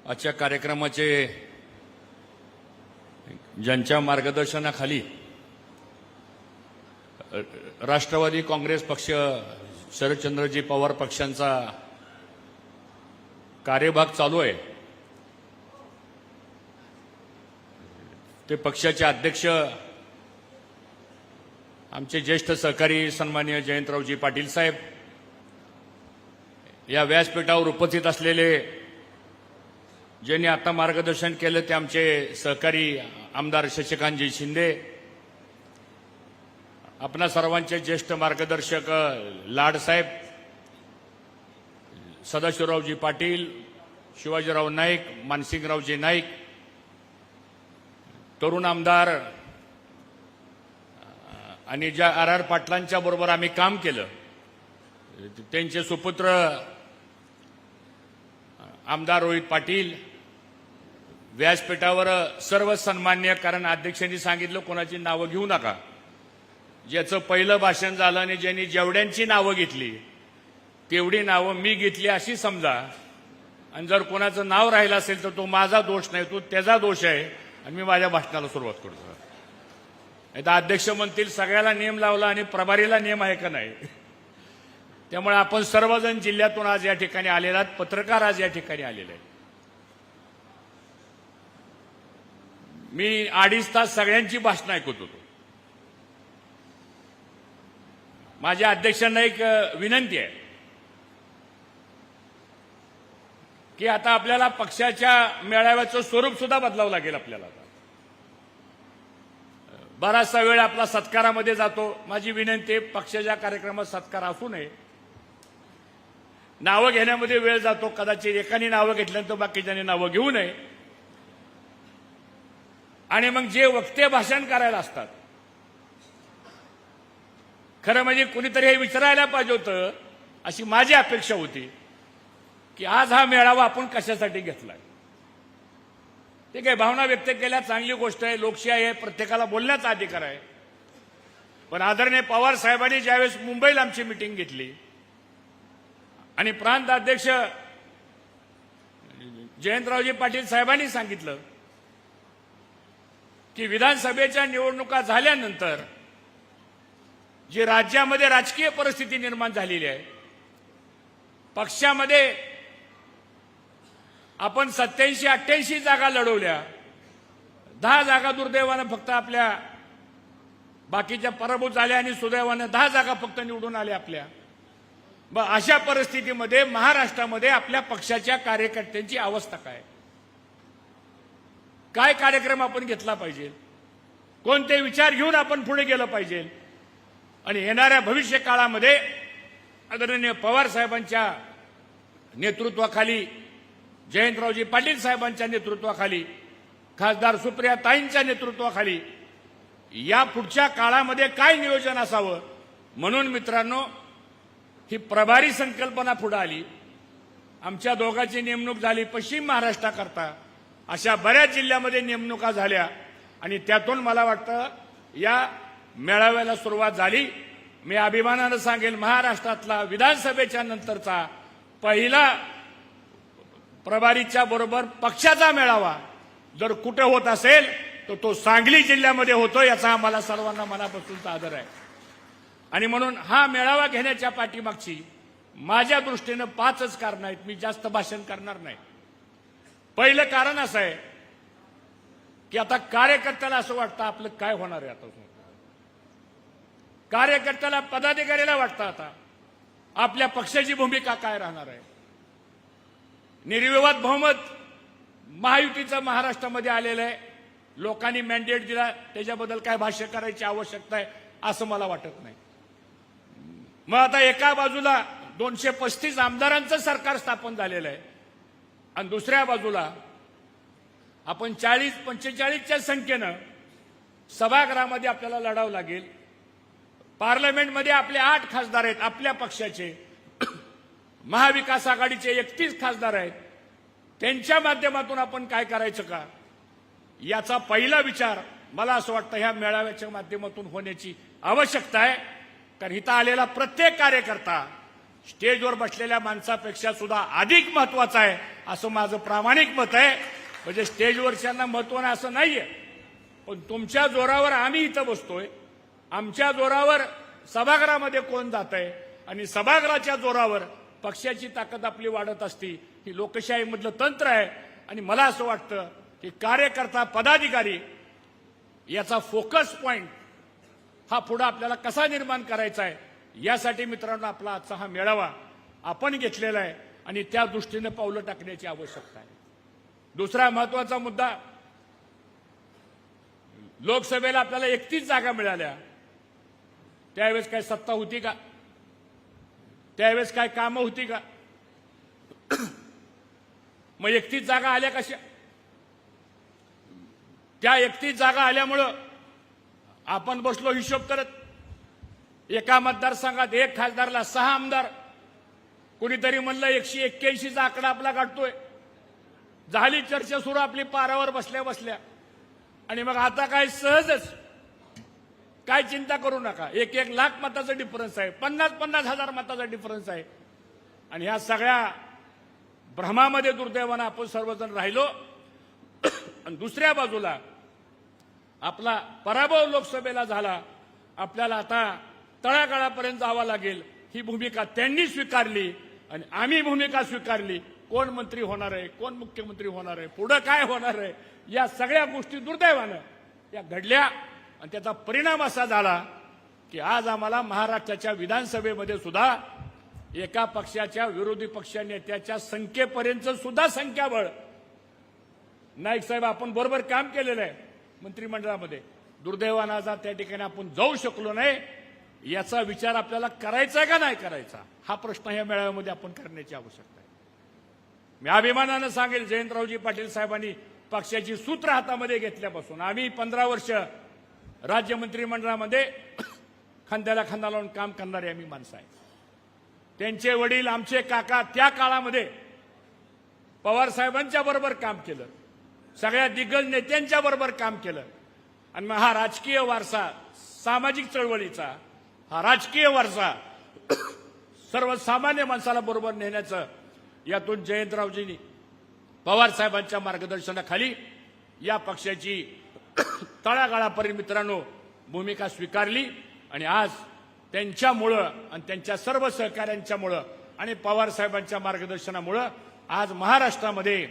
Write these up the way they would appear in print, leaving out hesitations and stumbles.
आजच्या कार्यक्रमाचे ज्यांच्या मार्गदर्शनाखाली राष्ट्रवादी काँग्रेस पक्ष, शरदचंद्रजी पवार पक्षांचा कार्यभाग चालू आहे, ते पक्षाचे अध्यक्ष आमचे ज्येष्ठ सहकारी सन्माननीय जयंतरावजी पाटील साहेब, या व्यासपीठावर उपस्थित असलेले ज्यांनी आता मार्गदर्शन केलं ते आमचे सहकारी आमदार शशिकांतजी शिंदे, आपणा सर्वांचे ज्येष्ठ मार्गदर्शक लाडसाहेब, सदाशिवरावजी पाटील, शिवाजीराव नाईक, मानसिंगरावजी नाईक, तरुण आमदार आणि ज्या आर पाटलांच्या बरोबर आम्ही काम केलं त्यांचे सुपुत्र आमदार रोहित पाटील, व्यासपीठावर सर्व सन्मान्य, कारण अध्यक्षांनी सांगितलं कोणाची नावं घेऊ नका, ज्याचं पहिलं भाषण झालं आणि ज्यांनी जेवढ्यांची नावं घेतली तेवढी नावं मी घेतली अशी समजा, आणि जर कोणाचं नाव राहिलं असेल तर तो माझा दोष नाही, तो त्याचा दोष आहे, आणि मी माझ्या भाषणाला सुरुवात करतो. आता अध्यक्ष म्हणतील सगळ्याला नियम लावला आणि प्रभारीला नियम आहे का नाही. त्यामुळे आपण सर्वजण जिल्ह्यातून आज या ठिकाणी आलेले आहात, पत्रकार आज या ठिकाणी आलेले आहेत. मी 2.5 तास सगळ्यांची भाषणं ऐकत होतो. माझ्या अध्यक्षांना एक विनंती आहे की आता आपल्याला पक्षाच्या मेळाव्याचं स्वरूप सुद्धा बदलावं लागेल. आपल्याला बराचसा वेळ आपला सत्कारामध्ये जातो. माझी विनंती आहे, पक्षाच्या कार्यक्रमात सत्कार असू नये, नावं घेण्यामध्ये वेळ जातो. कदाचित एकाने नावं घेतल्यानंतर बाकीच्यांनी नावं घेऊ नये, आणि मग जे वक्ते भाषण करायला असतात, खरं म्हणजे कुणीतरी हे विचारायला पाहिजे होतं, अशी माझी अपेक्षा होती की आज हा मेळावा आपण कशासाठी घेतलाय. ठीक आहे, भावना व्यक्त केल्या चांगली गोष्ट आहे, लोकशाही आहे, प्रत्येकाला बोलण्याचा अधिकार आहे. पण आदरणीय पवार साहेबांनी ज्यावेळेस मुंबईला आमची मिटिंग घेतली आणि प्रांत अध्यक्ष जयंतरावजी पाटील साहेबांनी सांगितलं की विधानसभेच्या निवडणुका झाल्यानंतर जी राज्यामध्ये राजकीय परिस्थिती निर्माण झालेली आहे, पक्षामध्ये आपण 87-88 जागा लढवल्या, 10 जागा दुर्दैवानं फक्त आपल्या बाकीच्या पराभूत झाल्या आणि सुदैवानं 10 जागा फक्त निवडून आल्या आपल्या. अशा परिस्थितीमध्ये महाराष्ट्रामध्ये आपल्या पक्षाच्या कार्यकर्त्यांची अवस्था काय कार्यक्रम आपण घेतला पाहिजे, कोणते विचार घेऊन आपण पुढे गेलं पाहिजे, आणि येणाऱ्या भविष्य काळामध्ये आदरणीय पवार साहेबांच्या नेतृत्वाखाली, जयंतरावजी पाटील साहेबांच्या नेतृत्वाखाली, खासदार सुप्रिया ताईंच्या नेतृत्वाखाली या पुढच्या काळामध्ये काय नियोजन असावं, म्हणून मित्रांनो ही प्रभारी संकल्पना पुढे आली. आमच्या दोघांची नेमणूक झाली पश्चिम महाराष्ट्राकरता. अशा बऱ्याच जिल्ह्यामध्ये नेमणुका झाल्या आणि त्यातून मला वाटतं या मेळाव्याला सुरुवात झाली. मी अभिमानानं सांगेल, महाराष्ट्रातला विधानसभेच्या नंतरचा पहिला प्रभारीच्या बरोबर पक्षाचा मेळावा जर कुठे होत असेल तर तो सांगली जिल्ह्यामध्ये होतो, याचा आम्हाला सर्वांना मनापासूनचा आदर आहे. आणि म्हणून हा मेळावा घेण्याच्या पाठीमागची माझ्या दृष्टीनं 5च कारण आहेत. मी जास्त भाषण करणार नाही. पहिलं कारण असं आहे की आता कार्यकर्त्याला असं वाटतं आपलं काय होणार आहे. आता कार्यकर्त्याला, पदाधिकाऱ्याला वाटतं आता आपल्या पक्षाची भूमिका काय राहणार आहे. निर्विवाद बहुमत महायुतीचं महाराष्ट्रामध्ये आलेलं आहे, लोकांनी मॅन्डेट दिला, त्याच्याबद्दल काय भाष्य करायची आवश्यकता आहे असं मला वाटत नाही. मग आता एका बाजूला 235 आमदारांचं सरकार स्थापन झालेलं आहे आणि दुसऱ्या बाजूला आपण 40-45च्या संख्येनं सभागृहामध्ये आपल्याला लढावं लागेल. पार्लमेंटमध्ये आपले 8 खासदार आहेत आपल्या पक्षाचे, महाविकास आघाडीचे 31 खासदार आहेत, त्यांच्या माध्यमातून आपण काय करायचं का, याचा पहिला विचार मला असं वाटतं ह्या मेळाव्याच्या माध्यमातून होण्याची आवश्यकता आहे. कारण इथं आलेला प्रत्येक कार्यकर्ता स्टेजवर बसलेल्या माणसापेक्षा सुद्धा अधिक महत्वाचा आहे असं माझं प्रामाणिक मत आहे. म्हणजे स्टेजवरच्यांना महत्व नाही असं नाहीये, पण तुमच्या जोरावर आम्ही इथं बसतोय, आमच्या जोरावर सभागृहामध्ये कोण जात आहे आणि सभागृहाच्या जोरावर पक्षाची ताकद आपली वाढत असती. ही लोकशाहीमधलं तंत्र आहे. आणि मला असं वाटतं की कार्यकर्ता पदाधिकारी याचा फोकस पॉइंट हा पुढे आपल्याला कसा निर्माण करायचा आहे, यासाठी मित्रांनो आपला आजचा हा मेळावा आपण घेतलेला आहे आणि त्या दृष्टीने पावलं टाकण्याची आवश्यकता आहे. दुसरा महत्वाचा मुद्दा, लोकसभेला आपल्याला 31 जागा मिळाल्या. त्यावेळेस काय सत्ता होती का? त्यावेळेस काय कामं होती का? मग 31 जागा आल्या कशा? त्या 31 जागा आल्यामुळं आपण बसलो हिशोब करत, एका मतदारसंघात 1 खासदारला 6 आमदार. कुणीतरी म्हणलं 181चा आकडा आपला गाठतोय. झाली चर्चा सुरू आपली पारावर बसल्या बसल्या. आणि मग आता काय सहजच, काय चिंता करू नका, 1-1 लाख मताचा डिफरन्स आहे, 50-50 हजार मताचा डिफरन्स आहे. आणि ह्या सगळ्या भ्रमामध्ये दुर्दैवानं आपण सर्वजण राहिलो. आणि दुसऱ्या बाजूला आपला पराभव लोकसभेला झाला. आपल्याला आता तळागाळापर्यंत जावं लागेल. ही भूमिका त्यांनी स्वीकारली आणि आम्ही भूमिका स्वीकारली. कोण मंत्री होणार आहे, कोण मुख्यमंत्री होणार आहे, पुढे काय होणार आहे, या सगळ्या गोष्टी दुर्दैवानं या घडल्या. आणि त्याचा परिणाम असा झाला की आज आम्हाला महाराष्ट्राच्या विधानसभेमध्ये सुद्धा एका पक्षाच्या विरोधी पक्ष नेत्याच्या संख्येपर्यंत सुद्धा संख्याबळ. नाईक साहेब, आपण बरोबर काम केलेलं आहे मंत्रिमंडळामध्ये. दुर्दैवानं आज त्या ठिकाणी आपण जाऊ शकलो नाही. याचा विचार आपल्याला करायचा का नाही करायचा, हा प्रश्न या मेळाव्यामध्ये आपण करण्याची आवश्यकता आहे. मी अभिमानानं सांगेल, जयंतरावजी पाटील साहेबांनी पक्षाची सूत्र हातामध्ये घेतल्यापासून आम्ही 15 वर्ष राज्य मंत्रिमंडळामध्ये खांद्याला खांदा लावून काम करणारे आम्ही माणसं आहे. त्यांचे वडील, आमचे काका त्या काळामध्ये पवार साहेबांच्या बरोबर काम केलं, सगळ्या दिग्गज नेत्यांच्या बरोबर काम केलं. आणि मग हा राजकीय वारसा, सामाजिक चळवळीचा हा राजकीय वारसा सर्वसामान्य माणसाला बरोबर नेण्याचं, यातून जयंतरावजींनी पवार साहेबांच्या मार्गदर्शनाखाली या पक्षाची तळागाळापर्यंत मित्रांनो भूमिका स्वीकारली. आणि आज त्यांच्यामुळं आणि त्यांच्या सर्व सहकाऱ्यांच्यामुळं आणि पवार साहेबांच्या मार्गदर्शनामुळं आज महाराष्ट्रामध्ये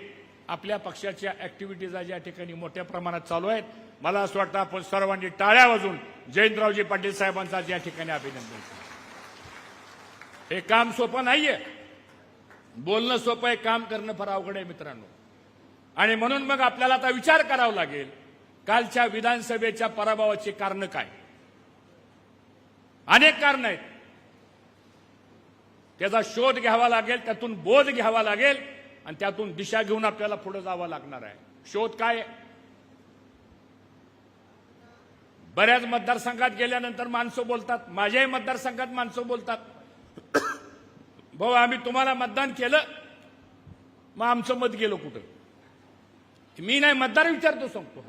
आपल्या पक्षाच्या ऍक्टिव्हिटीज या ठिकाणी मोठ्या प्रमाणात चालू आहेत. मला असं वाटतं आपण सर्वांनी टाळ्या वाजवून जयंतरावजी पाटील साहेबांचा या ठिकाणी अभिनंदन करू. हे काम सोपं नाहीये, बोलणं सोपं आहे, काम करणं फार अवघड आहे मित्रांनो. आणि म्हणून मग आपल्याला आता विचार करावा लागेल, कालच्या विधानसभेच्या पराभवाची कारणं काय. अनेक कारण आहेत, त्याचा शोध घ्यावा लागेल, त्यातून बोध घ्यावा लागेल आणि त्यातून दिशा घेऊन आपल्याला पुढे जावं लागणार आहे. शोध काय? बऱ्याच मतदारसंघात गेल्यानंतर माणसं बोलतात, माझ्याही मतदारसंघात माणसं बोलतात, भाऊ आम्ही तुम्हाला मतदान केलं, मग आमचं मत गेलं कुठं. मी नाही, मतदार विचारतो, सांगतो.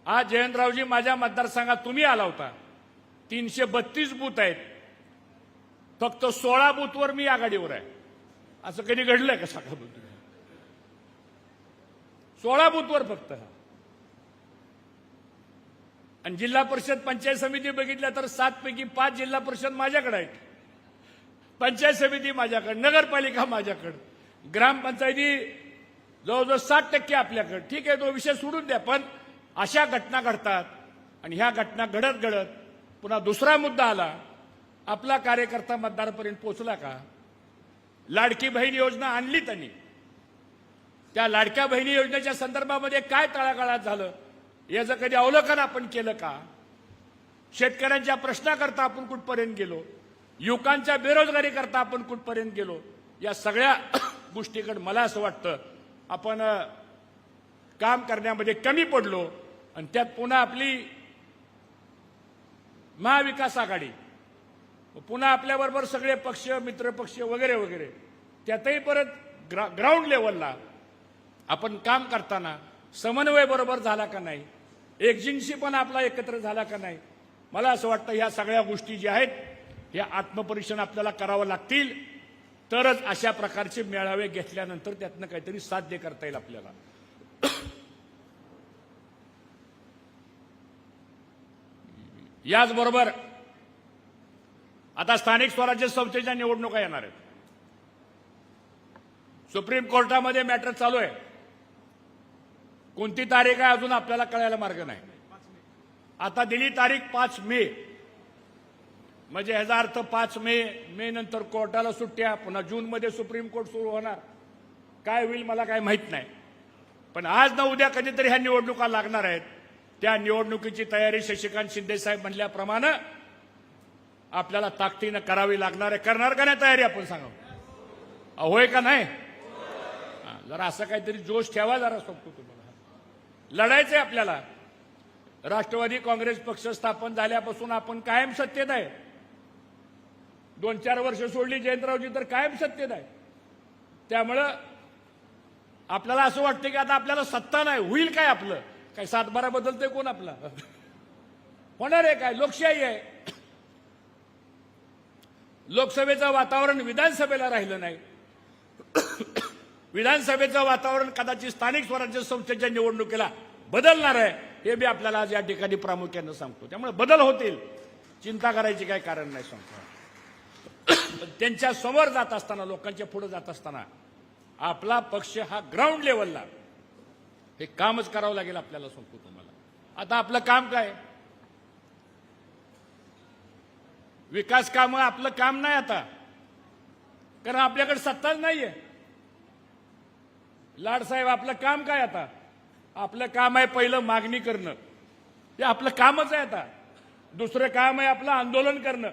आज जयंतरावजी माझ्या मतदारसंघात तुम्ही आला होता, 332 बूथ आहेत, फक्त 16 बूथवर मी आघाडीवर आहे. असं कधी घडलंय का? सांगा बूथ 16 बूथवर फक्त. आणि जिल्हा परिषद पंचायत समिती बघितल्या तर 7 पैकी 5 जिल्हा परिषद माझ्याकडे आहेत, पंचायत समिती माझ्याकडे, नगरपालिका माझ्याकडे, ग्रामपंचायती जवळजवळ 60% आपल्याकडे. ठीक आहे, तो विषय सोडून द्या. पण अशा घटना घडतात आणि ह्या घटना घडत घडत पुन्हा दुसरा मुद्दा आला, आपला कार्यकर्ता मतदारापर्यंत पोहोचला का? लाडकी बहीण योजना आणली त्यांनी, त्या लाडक्या बहिणी योजनेच्या संदर्भामध्ये काय तळागाळात झालं याचं कधी अवलोकन आपण केलं का? शेतकऱ्यांच्या प्रश्नाकरता आपण कुठपर्यंत गेलो, युवकांच्या बेरोजगारी करता आपण कुठपर्यंत गेलो, या सगळ्या गोष्टीकडे मला असं वाटतं आपण काम करण्यामध्ये कमी पडलो. आणि त्यात पुन्हा आपली महाविकास आघाडी, पुन्हा आपल्याबरोबर सगळे पक्ष, मित्रपक्ष वगैरे वगैरे, त्यातही परत ग्राउंड लेवलला आपण काम करताना समन्वय बरोबर झाला का नाही, एकजिनसीपणा आपला एकत्र झाला का नाही. मला असं वाटतं ह्या सगळ्या गोष्टी ज्या आहेत ह्या आत्मपरीक्षण आपल्याला करावं लागतील. तरच अशा प्रकारचे मेळावे घेतल्यानंतर त्यातनं काहीतरी साध्य करता येईल आपल्याला. याचबरोबर आता स्थानिक स्वराज्य संस्थेच्या निवडणुका येणार आहेत. सुप्रीम कोर्टामध्ये मॅटर चालू आहे. कोणती तारीख आहे अजून आपल्याला कळायला मार्ग नाही. आता दिली तारीख 5 मे, म्हणजे ह्याचा अर्थ 5 मे नंतर कोर्टाला सुट्ट्या, पुन्हा जूनमध्ये सुप्रीम कोर्ट सुरू होणार. काय होईल मला काय माहित नाही. पण आज ना उद्या कधीतरी ह्या निवडणुका लागणार आहेत. त्या निवडणुकीची तयारी शशिकांत शिंदे साहेब म्हणल्याप्रमाणे आपल्याला ताकदीनं करावी लागणार आहे. करणार का नाही तयारी आपण सांगा. होय का नाही? जरा असं काहीतरी जोश ठेवा. जरा सांगतो तुम्हाला, लढायचंय आपल्याला. राष्ट्रवादी काँग्रेस पक्ष स्थापन झाल्यापासून आपण कायम सत्तेत आहे. 2-4 वर्ष सोडली जयंतरावजी तर कायम सत्तेत आहे. त्यामुळं आपल्याला असं वाटतं की आता आपल्याला सत्ता नाही, होईल काय आपलं? काय 7-12 बदलतंय कोण आपला? होणार आहे काय? लोकशाही आहे. लोकसभेचं वातावरण विधानसभेला राहिलं नाही. विधानसभेचं वातावरण कदाचित स्थानिक स्वराज्य संस्थेच्या निवडणुकीला बदलणार आहे. हे बी आपल्याला आज या ठिकाणी प्रामुख्यानं सांगतो. त्यामुळे बदल होतील, चिंता करायची काही कारण नाही सांगतो. त्यांच्या समोर जात असताना, लोकांच्या पुढे जात असताना आपला पक्ष हा ग्राउंड लेवलला हे कामच करावं लागेल आपल्याला सांगतो तुम्हाला. आता आपलं काम काय? विकास काम आपलं काम नाही आता, कारण आपल्याकडे सत्ताच नाहीये. लाडसाहेब आपलं काम काय आता? आपलं काम आहे पहिलं मागणी करणं, हे आपलं कामच आहे आता. दुसरं काम आहे आपलं आंदोलन करणं.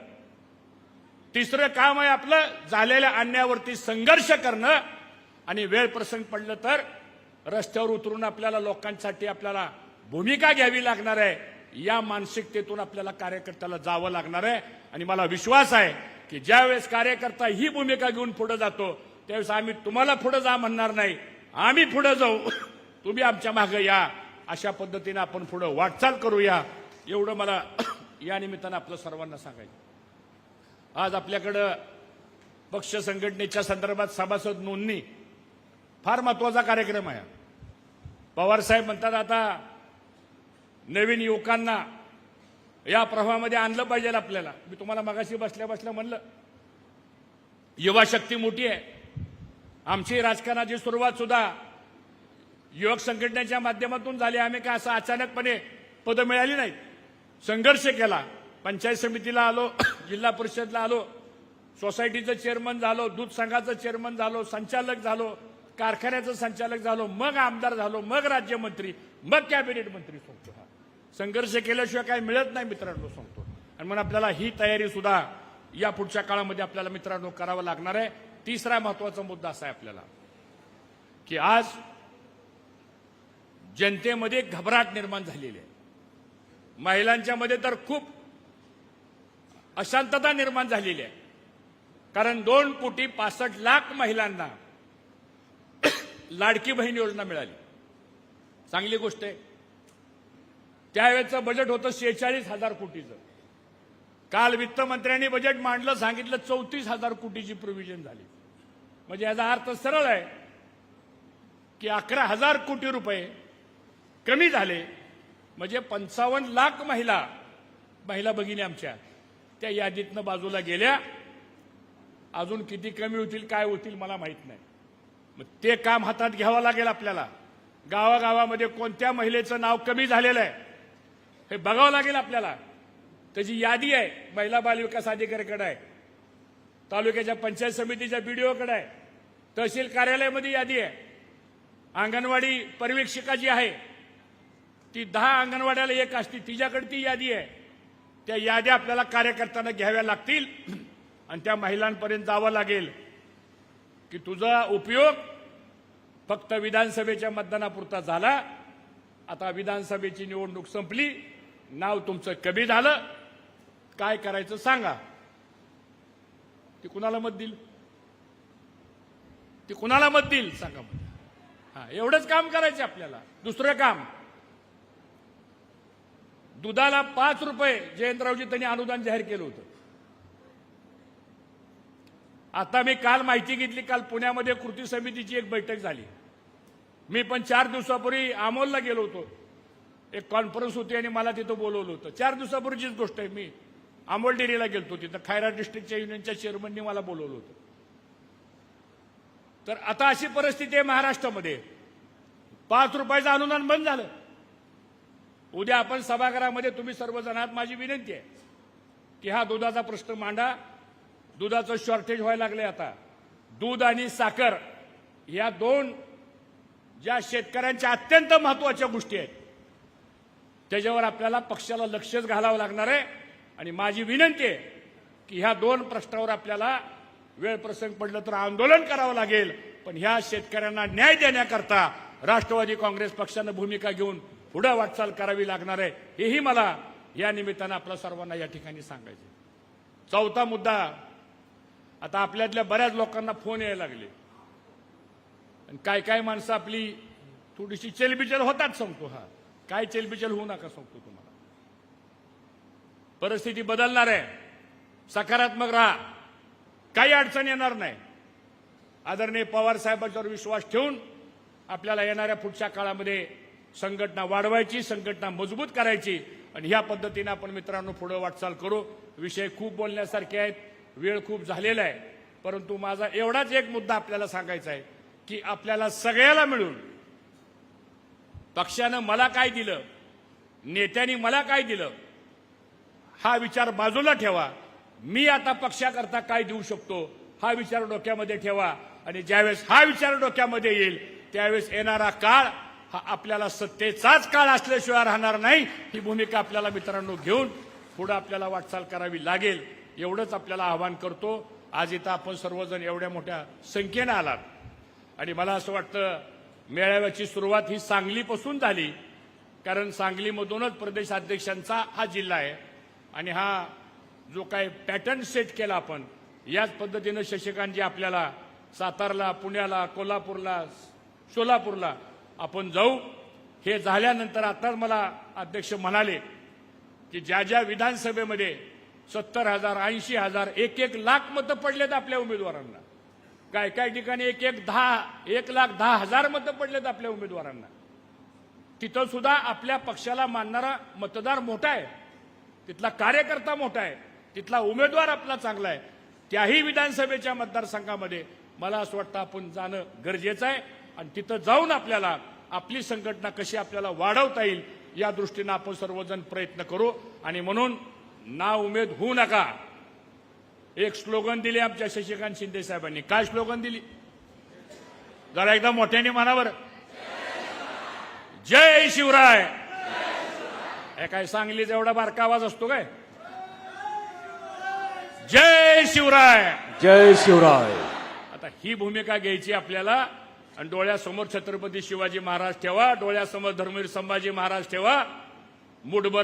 तिसरं काम आहे आपलं झालेल्या अन्यायावरती संघर्ष करणं. आणि वेळ प्रसंग पडलं तर रस्त्यावर उतरून आपल्याला लोकांसाठी आपल्याला भूमिका घ्यावी लागणार आहे. या मानसिकतेतून आपल्याला कार्यकर्त्याला जावं लागणार आहे. आणि मला विश्वास आहे की ज्यावेळेस कार्यकर्ता ही भूमिका घेऊन पुढे जातो त्यावेळेस आम्ही तुम्हाला पुढे जा म्हणणार नाही, आम्ही पुढे जाऊ, तुम्ही आमच्या मागे या. अशा पद्धतीने आपण पुढे वाटचाल करूया. एवढं मला या निमित्तानं आपलं सर्वांना सांगायचं. आज आपल्याकडं पक्ष संघटनेच्या संदर्भात सभासद नोंदणी फार महत्वाचा कार्यक्रम आहे. पवार साहेब म्हणतात आता नवीन युवकांना या प्रवाहामध्ये आणलं पाहिजे आपल्याला. मी तुम्हाला मगाशी बसल्या बसल्या म्हणलं, युवा शक्ती मोठी आहे. आमची राजकारणाची सुरुवात सुद्धा युवक संघटनेच्या माध्यमातून झाली. आम्ही काय असं अचानकपणे पदं मिळाली नाहीत. संघर्ष केला. पंचायत समितीला आलो, जिल्हा परिषदला आलो, सोसायटीचं चेअरमन झालो, दूध संघाचं चेअरमन झालो, संचालक झालो, कारखान्याचं संचालक झालो, मग आमदार झालो, मग राज्यमंत्री, मग कॅबिनेट मंत्री. सांगतो हा संघर्ष केल्याशिवाय काय मिळत नाही मित्रांनो सांगतो. आणि म्हणून आपल्याला ही तयारी सुद्धा या पुढच्या काळामध्ये आपल्याला मित्रांनो करावं लागणार आहे. तिसरा महत्वाचा मुद्दा असा आहे आपल्याला की आज जनतेमध्ये घबराट निर्माण झालेली आहे. महिलांच्या मध्ये तर खूप अशांतता निर्माण झालेली आहे. कारण 2,65,00,000 महिलांना लाडकी बहीण योजना मिळाली. चांगली गोष्ट आहे. त्यावेळेचं बजेट होतं 46,000 कोटीचं. काल वित्तमंत्र्यांनी बजेट मांडलं, सांगितलं 34,000 कोटीची प्रोव्हिजन झाली. म्हणजे याचा अर्थ सरळ आहे की 11,000 कोटी रुपये कमी झाले. म्हणजे 55,00,000 महिला भगिनी आमच्या त्या यादीतनं बाजूला गेल्या. अजून किती कमी होतील काय होतील मला माहित नाही. मग ते काम हातात घ्यावं लागेल आपल्याला. गावागावामध्ये कोणत्या महिलेचं नाव कमी झालेलं आहे हे बघावं लागेल आपल्याला. त्याची यादी आहे, महिला बाल विकास अधिकाऱ्याकडे आहे, तालुक्याच्या पंचायत समितीच्या बीडीओकडे आहे, तहसील कार्यालयामध्ये यादी आहे. अंगणवाडी पर्यवेक्षिका जी आहे ती 10 अंगणवाड्याला एक असते, तिच्याकडे ती यादी आहे. त्या याद्या आपल्याला कार्यकर्त्यांना घ्याव्या लागतील आणि त्या महिलांपर्यंत जावं लागेल की तुझा उपयोग फक्त विधानसभेच्या मतदानापुरता झाला. आता विधानसभेची निवडणूक संपली, नाव तुमचं कमी झालं, काय करायचं सांगा. ती कुणाला मत देईल? ती कुणाला मत देईल सांगा. हा, एवढंच काम करायचं आपल्याला. दुसरं काम, दुधाला 5 रुपये जयंतरावजी त्यांनी अनुदान जाहीर केलं होतं. आता मी काल माहिती घेतली, काल पुण्यामध्ये कृती समितीची एक बैठक झाली. मी पण 4 दिवसापूर्वी अमोलला गेलो होतो. एक कॉन्फरन्स होती आणि मला तिथं बोलवलं होतं. 4 दिवसापूर्वीचीच गोष्ट आहे. मी अमोल डेअरीला गेलतो. तिथं खैरा डिस्ट्रिक्टच्या युनियनच्या चेअरमननी मला बोलवलं होतं. तर आता अशी परिस्थिती आहे महाराष्ट्रामध्ये, 5 रुपयाचं अनुदान बंद झालं. उद्या आपण सभागृहामध्ये तुम्ही सर्वजण आहात, माझी विनंती आहे की हा दुधाचा प्रश्न मांडा. दुधाचं शॉर्टेज व्हायला लागले. आता दूध आणि साखर या 2 ज्या शेतकऱ्यांच्या अत्यंत महत्वाच्या गोष्टी आहेत, त्याच्यावर आपल्याला पक्षाला लक्षच घालावं लागणार आहे. आणि माझी विनंती आहे की ह्या 2 प्रश्नावर आपल्याला वेळ प्रसंग पडलं तर आंदोलन करावं लागेल. पण ह्या शेतकऱ्यांना न्याय देण्याकरता राष्ट्रवादी काँग्रेस पक्षानं भूमिका घेऊन पुढे वाटचाल करावी लागणार आहे, हेही मला या निमित्तानं आपल्या सर्वांना या ठिकाणी सांगायचं. 4था मुद्दा, आता आपल्यातल्या बऱ्याच लोकांना फोन यायला लागले आणि काय माणसं आपली थोडीशी चलबिचल होतात. सांगतो, हा काय चलबिचल होऊ नका सांगतो तुम्हाला. परिस्थिती बदलणार आहे, सकारात्मक राहा, काही अडचण येणार नाही. आदरणीय पवार साहेबांच्यावर विश्वास ठेवून आपल्याला येणाऱ्या पुढच्या काळामध्ये संघटना वाढवायची, संघटना मजबूत करायची आणि ह्या पद्धतीने आपण मित्रांनो पुढे वाटचाल करू. विषय खूप बोलण्यासारखे आहेत, वेळ खूप झालेला आहे, परंतु माझा एवढाच एक मुद्दा आपल्याला सांगायचा आहे की आपल्याला सगळ्याला मिळून पक्षानं मला काय दिलं, नेत्यांनी मला काय दिलं, हा विचार बाजूला ठेवा. मी आता पक्षाकरता काय देऊ शकतो हा विचार डोक्यामध्ये ठेवा. आणि ज्यावेळेस हा विचार डोक्यामध्ये येईल त्यावेळेस येणारा काळ हा आपल्याला सत्तेचाच काळ असल्याशिवाय राहणार नाही. ही भूमिका आपल्याला मित्रांनो घेऊन पुढे आपल्याला वाटचाल करावी लागेल. एवढंच आपल्याला आवाहन करतो. आज इथं आपण सर्वजण एवढ्या मोठ्या संख्येनं आलात आणि मला असं वाटतं मेळाव्याची सुरुवात ही सांगलीपासून झाली, कारण सांगलीमधूनच प्रदेशाध्यक्षांचा हा जिल्हा आहे आणि हा जो काय पॅटर्न सेट केला आपण, याच पद्धतीनं शशिकांतजी आपल्याला सातारला, पुण्याला, कोल्हापूरला, सोलापूरला आपण जाऊ. हे झाल्यानंतर आताच मला अध्यक्ष म्हणाले की ज्या ज्या विधानसभेमध्ये 70,000, 80,000, 1 लाख मतं पडलेत आपल्या उमेदवारांना, काय ठिकाणी 1,10,000 मतं पडलेत आपल्या उमेदवारांना, तिथं सुद्धा आपल्या पक्षाला मानणारा मतदार मोठा आहे, तिथला कार्यकर्ता मोठा आहे, तिथला उमेदवार आपला चांगला आहे. त्याही विधानसभेच्या मतदारसंघामध्ये मला असं वाटतं आपण जाणं गरजेचं आहे आणि तिथं जाऊन आपल्याला आपली संघटना कशी आपल्याला वाढवता येईल या दृष्टीनं आपण सर्वजण प्रयत्न करू. आणि म्हणून ना उमेद होऊ नका. एक स्लोगन दिले आमच्या शशिकांत शिंदे साहेबांनी. काय स्लोगन दिली? जरा एकदा मोठ्याने म्हणावर. जय शिवराय. हे काय सांगलीचा एवढा बारका आवाज असतो काय? जय शिवराय. जय शिवराय. आता ही भूमिका घ्यायची आपल्याला आणि डोळ्यासमोर छत्रपती शिवाजी महाराज ठेवा, डोळ्यासमोर धर्मवीर संभाजी महाराज ठेवा. मुठभर